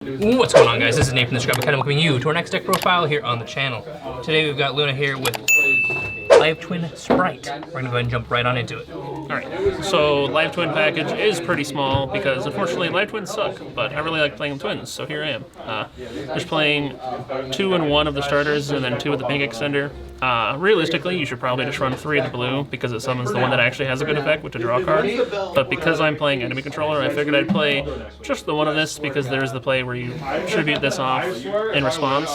What's going on, guys? This is Nate from the Scrub Academy, welcoming you to our next deck profile here on the channel. Today we've got Luna here with Live Twin Spright. We're gonna go ahead and jump right on into it. Alright, so Live Twin package is pretty small because unfortunately Live Twins suck, but I really like playing twins, so here I am. Just playing 2 and 1 of the starters and then 2 with the pink extender. Realistically, you should probably just run 3 of the blue because it summons the one that actually has a good effect, which is a draw card. But because I'm playing enemy controller, I figured I'd play just the one of this because there's the play where you tribute this off in response,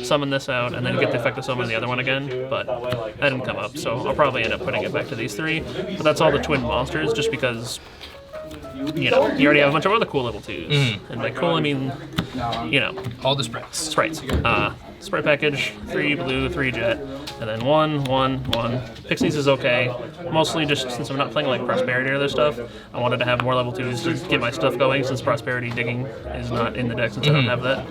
summon this out, and then you get the effect of summon the other one again, but that didn't come up, so I'll probably end up putting it back to these 3. But that's all the twin monsters, just because, you know, you already have a bunch of other cool little 2s. And by cool, I mean, you know, all the sprites. Sprites. Sprite package, 3 blue, 3 jet, and then 1, 1, 1. Pixies is okay. Mostly just since I'm not playing like Prosperity or other stuff, I wanted to have more level 2s to get my stuff going since Prosperity digging is not in the deck since I don't have that.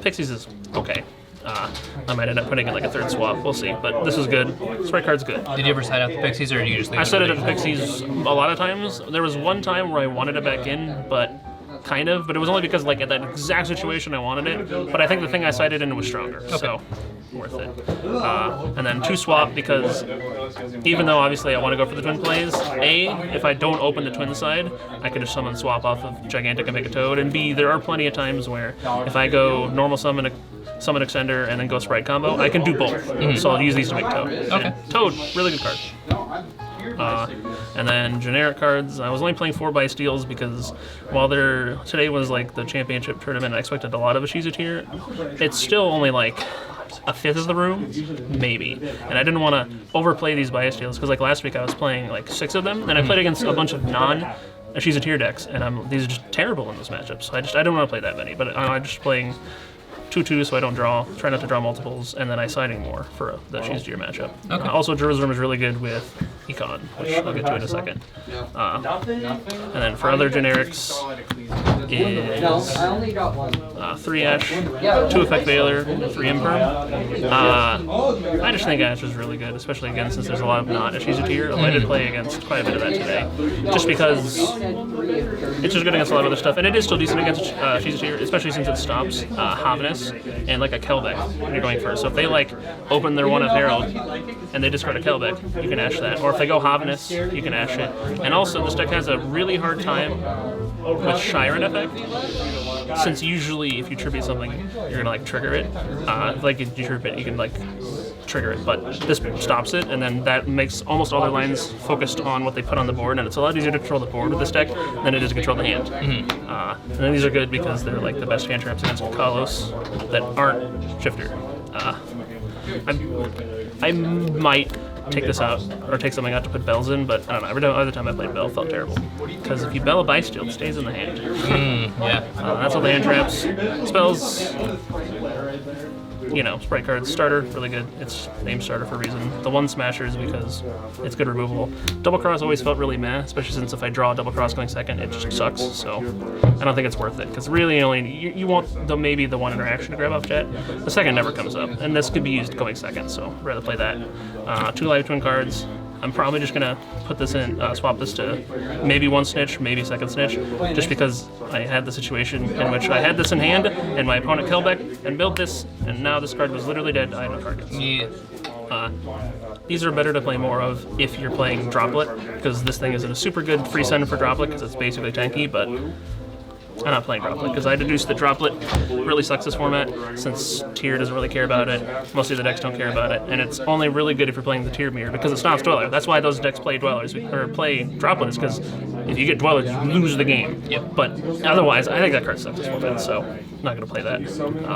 Pixies is okay. I might end up putting in like a 3rd swap, we'll see, but this is good. Sprite card's good. Did you ever side out the Pixies or do you just leave I set it at the Pixies a lot of times. There was one time where I wanted it back in, but it was only because like at that exact situation I wanted it, but I think the thing I sided in was stronger, so worth it. And then 2 swap because even though obviously I want to go for the twin plays, A, if I don't open the twin side, I can just summon swap off of Gigantic and make a Toad, and B, there are plenty of times where if I go normal summon extender and then go Sprite combo, I can do both. So I'll use these to make Toad. Okay. And Toad, really good card. And then generic cards, I was only playing 4x steals because while today was like the championship tournament, I expected a lot of Ashiza tier. It's still only like a 5th of the room, maybe. And I didn't want to overplay these bias steals because like last week I was playing like 6 of them, and I played against a bunch of non-Ashiza tier decks, and these are just terrible in those matchups. So I don't want to play that many, but I'm just playing 2/2 so I don't try not to draw multiples, and then I siding more for the Ashiza tier matchup. Okay. Also, Jerusalem is really good with Econ, which I'll get to in a second. And then for other generics is 3 Ash, 2 Effect Veiler, 3 Imperm. I just think Ash is really good, especially again since there's a lot of not Ashiza tier. I did play against quite a bit of that today, just because it's just good against a lot of other stuff, and it is still decent against Ashiza tier, especially since it stops Havness and like a Kelbeck when you're going first. So if they like open their 1 of Herald and they discard a Kelbeck, you can Ash that. Or if they go Havness, you can Ash it. And also this deck has a really hard time with Shiren effect, since usually if you tribute something, you're gonna like trigger it. Like if you tribute it, you can like trigger it, but this stops it, and then that makes almost all their lines focused on what they put on the board, and it's a lot easier to control the board with this deck than it is to control the hand. And then these are good because they're like the best hand traps against Kalos that aren't Shifter. I might take this out, or take something out to put bells in, but I don't know, every other time I played bell felt terrible. Because if you bell a Bysteel, it stays in the hand. Yeah. That's all the hand traps. Spells, you know, Sprite cards, starter, really good. It's named starter for a reason. The 1 smashers because it's good removable. Double cross always felt really meh, especially since if I draw a double cross going second, it just sucks. So I don't think it's worth it because really you want maybe the 1 interaction to grab off jet. The second never comes up, and this could be used going second. So I'd rather play that. 2 live twin cards. I'm probably just gonna put this in, swap this to maybe 1 snitch, maybe 2nd snitch, just because I had the situation in which I had this in hand and my opponent Kelbeck and built this, and now this card was literally dead. I had no targets. Yeah. These are better to play more of if you're playing Droplet, because this thing isn't a super good free send for Droplet because it's basically tanky, but I'm not playing Droplet because I deduced that Droplet really sucks this format since tier doesn't really care about it. Most of the decks don't care about it, and it's only really good if you're playing the tier mirror because it stops Dweller. That's why those decks play Dwellers or play Droplet, is because if you get Dwellers, you lose the game. Yep. But otherwise, I think that card sucks this format, so I'm not going to play that.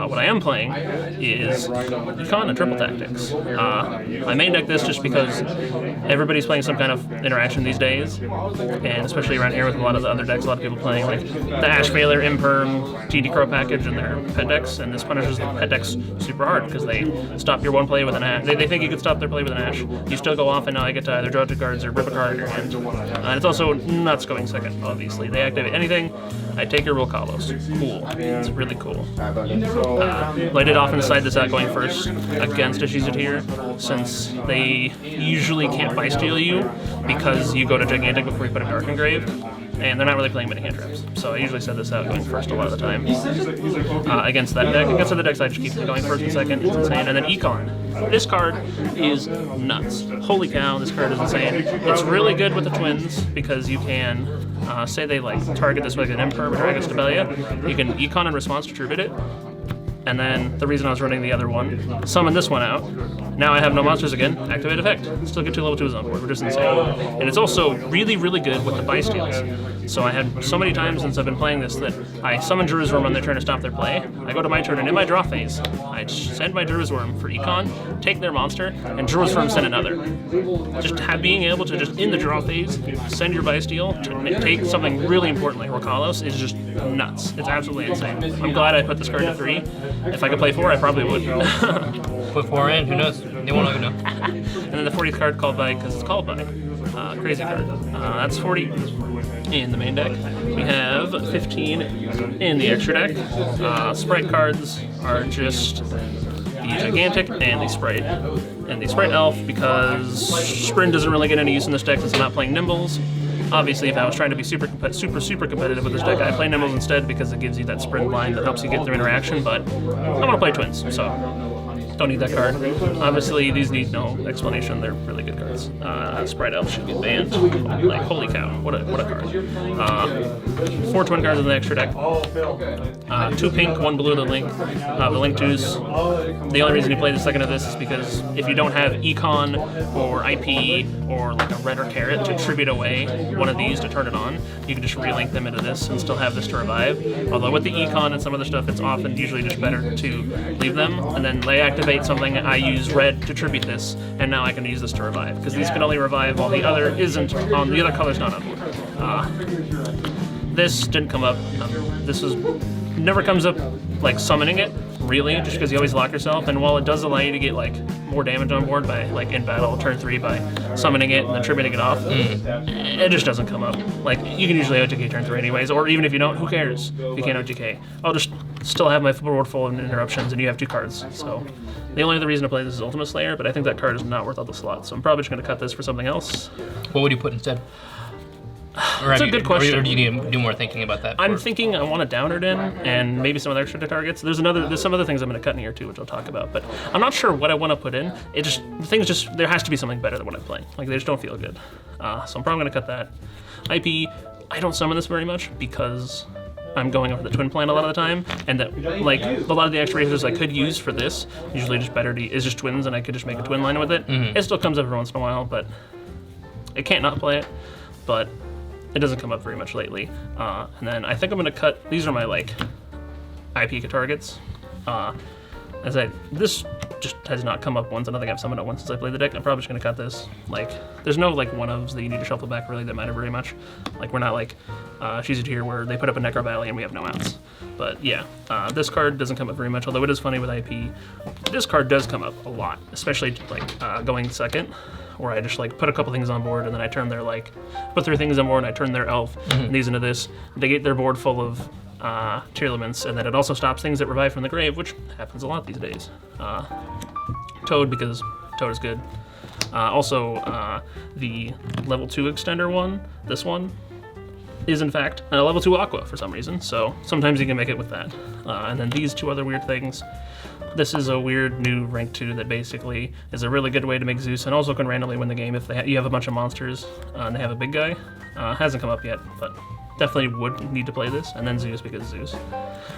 What I am playing is Econ and Triple Tactics. I main deck this just because everybody's playing some kind of interaction these days, and especially around here with a lot of the other decks, a lot of people playing like the Ash Veiler, Imperm, GD Crow package, and their pet decks, and this punishes the pet decks super hard because they stop your 1 play with an Ash. They think you can stop their play with an Ash. You still go off, and now I get to either draw 2 cards or rip a card in your hand. And it's also nuts going second, obviously. They activate anything, I take your Will Kalos. Cool. It's really cool. I did often side this out going first against Ashiza tier, since they usually can't Bysteel you because you go to Gigantic before you put a Dark Engrave. and they're not really playing many hand traps. So I usually set this out going first a lot of the time. Against that deck, against other decks I just keep it going first and second, it's insane. And then Econ. This card is nuts. Holy cow, this card is insane. It's really good with the twins because you can, say they like target this with an Imperm or Dragon's Debelia, you can Econ in response to Tribute it. And then the reason I was running the other one, summon this one out. Now I have no monsters again, activate effect. Still get 2 level 2s on board, which is insane. And it's also really, really good with the bysteals. So I had so many times since I've been playing this that I summon Jerusalem on their turn to stop their play. I go to my turn, and in my draw phase, I send my Jerusalem for Econ, take their monster, and Jerusalem send another. Just being able to just, in the draw phase, send your bysteel to take something really important like Rokalos is just nuts. It's absolutely insane. I'm glad I put this card to 3. If I could play 4, I probably would. Put 4 in, who knows? They won't even know. And then the 40th card called by, because it's called by. Crazy card. That's 40 in the main deck. We have 15 in the extra deck. Sprite cards are just the Gigantic and the Sprite. And the Sprite Elf, because Sprint doesn't really get any use in this deck since I'm not playing Nimbles. Obviously, if I was trying to be super competitive with this deck, I'd play Nimbles instead because it gives you that sprint line that helps you get through interaction, but I want to play Twins, so don't need that card. Obviously, these need no explanation. They're really good cards. Sprite Elf should get banned. Like, holy cow, what a card. 4 twin cards in the extra deck. 2 pink, 1 blue, the Link 2s. The only reason you play the second of this is because if you don't have Econ or IP or like a red or carrot to tribute away one of these to turn it on, you can just relink them into this and still have this to revive. Although with the Econ and some other stuff, it's often usually just better to leave them, and then they activate something, I use red to tribute this, and now I can use this to revive, because these can only revive while the other isn't on, the other color's not on board. This didn't come up. This never comes up like summoning it, really, just because you always lock yourself, and while it does allow you to get like more damage on board by like in battle turn 3 by summoning it and then tributing it off, it just doesn't come up. Like, you can usually OTK turn 3 anyways, or even if you don't, who cares if you can't OTK? I'll just still have my board full of interruptions and you have 2 cards, so the only other reason to play this is Ultimate Slayer, but I think that card is not worth all the slots, so I'm probably just going to cut this for something else. What would you put instead? That's a good question. Or do you need to do more thinking about that? I'm thinking I want a Downard in, and maybe some other extra targets. There's some other things I'm going to cut in here too, which I'll talk about. But I'm not sure what I want to put in. There has to be something better than what I'm playing. Like, they just don't feel good. So I'm probably going to cut that. IP, I don't summon this very much because I'm going over the twin plan a lot of the time, and that like a lot of the extra razors I could use for this usually is just twins, and I could just make a twin line with it. It still comes up every once in a while, but I can't not play it. But it doesn't come up very much lately. And then I think I'm gonna cut, these are my like IP targets. This just has not come up once. I don't think I've summoned it once since I played the deck. I'm probably just gonna cut this. Like, there's no like one-ofs that you need to shuffle back really that matter very much. Like, we're not like She's a Tier where they put up a Necro Valley and we have no outs. But yeah, this card doesn't come up very much, although it is funny with IP. This card does come up a lot, especially like going second, where I just like put a couple things on board and then I turn their like, put 3 things on board and I turn their elf and these into this. They get their board full of tier elements, and then it also stops things that revive from the grave, which happens a lot these days. Toad, because Toad is good. Also, the level 2 extender one, this one, is in fact a level 2 Aqua for some reason, so sometimes you can make it with that. And then these 2 other weird things. This is a weird new rank 2 that basically is a really good way to make Zeus, and also can randomly win the game if you have a bunch of monsters and they have a big guy. Hasn't come up yet, but definitely would need to play this, and then Zeus because Zeus.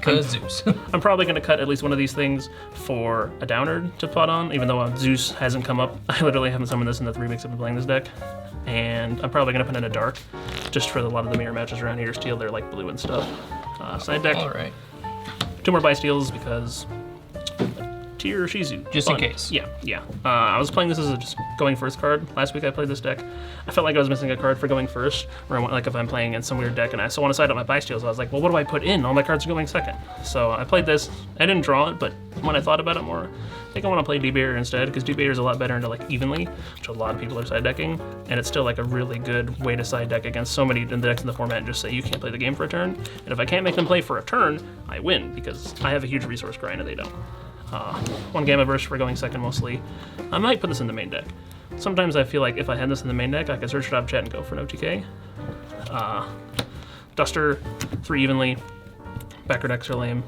Zeus. I'm probably going to cut at least one of these things for a Downard to pot on, even though Zeus hasn't come up. I literally haven't summoned this in the 3 weeks I've been playing this deck. And I'm probably going to put in a Dark, just for a lot of the mirror matches around here. Steel, they're like blue and stuff. Side deck. All right. 2 more Bysteals because Tier Shizu. Just Fun. in case. Yeah. I was playing this as a just going first card. Last week I played this deck. I felt like I was missing a card for going first, where I want, like if I'm playing in some weird deck and I still want to side up my Bysteals, I was like, well, what do I put in? All my cards are going second. So I played this. I didn't draw it, but when I thought about it more, I think I want to play D-Barrier instead, because D-Barrier is a lot better into like evenly, which a lot of people are side decking, and it's still like a really good way to side deck against so many decks in the format and just say you can't play the game for a turn. And if I can't make them play for a turn, I win, because I have a huge resource grind and they don't. 1 Gamma Burst for going second mostly. I might put this in the main deck. Sometimes I feel like if I had this in the main deck, I could search it up chat and go for an OTK. Duster, 3 evenly. Backer decks are lame.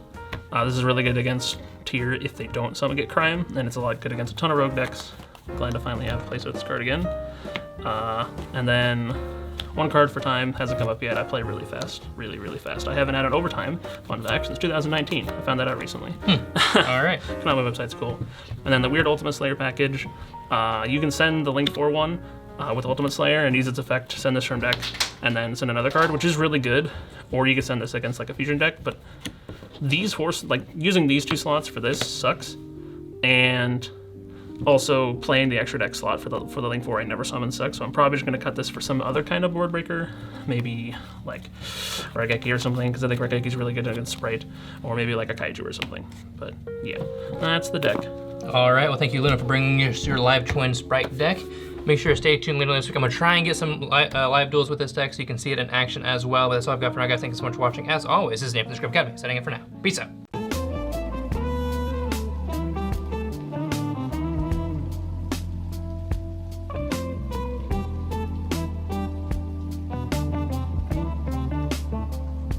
This is really good against tier if they don't summon get crime, and it's a lot good against a ton of rogue decks. Glad to finally have a place with this card again. And then 1 card for time, hasn't come up yet. I play really fast, really fast. I haven't added overtime onto the deck since 2019. I found that out recently. All right. Come on, my website's cool. And then the weird Ultimate Slayer package. You can send the Link 4 one with Ultimate Slayer and use its effect, send this from deck, and then send another card, which is really good. Or you can send this against like a fusion deck, but these using these 2 slots for this sucks. And also playing the extra deck slot for the Link 4 I never summon sucks, so I'm probably just gonna cut this for some other kind of board breaker, maybe like Raigeki or something, because I think Raigeki's really good against Sprite, or maybe like a Kaiju or something. But yeah, that's the deck. All right, well thank you Luna for bringing us your live Twin Spright deck. Make sure to stay tuned later this week. I'm gonna try and get some live duels with this deck so you can see it in action as well. But that's all I've got for now, guys. Thank you so much for watching. As always, this is Nathan from the Script Academy, signing in for now. Peace out.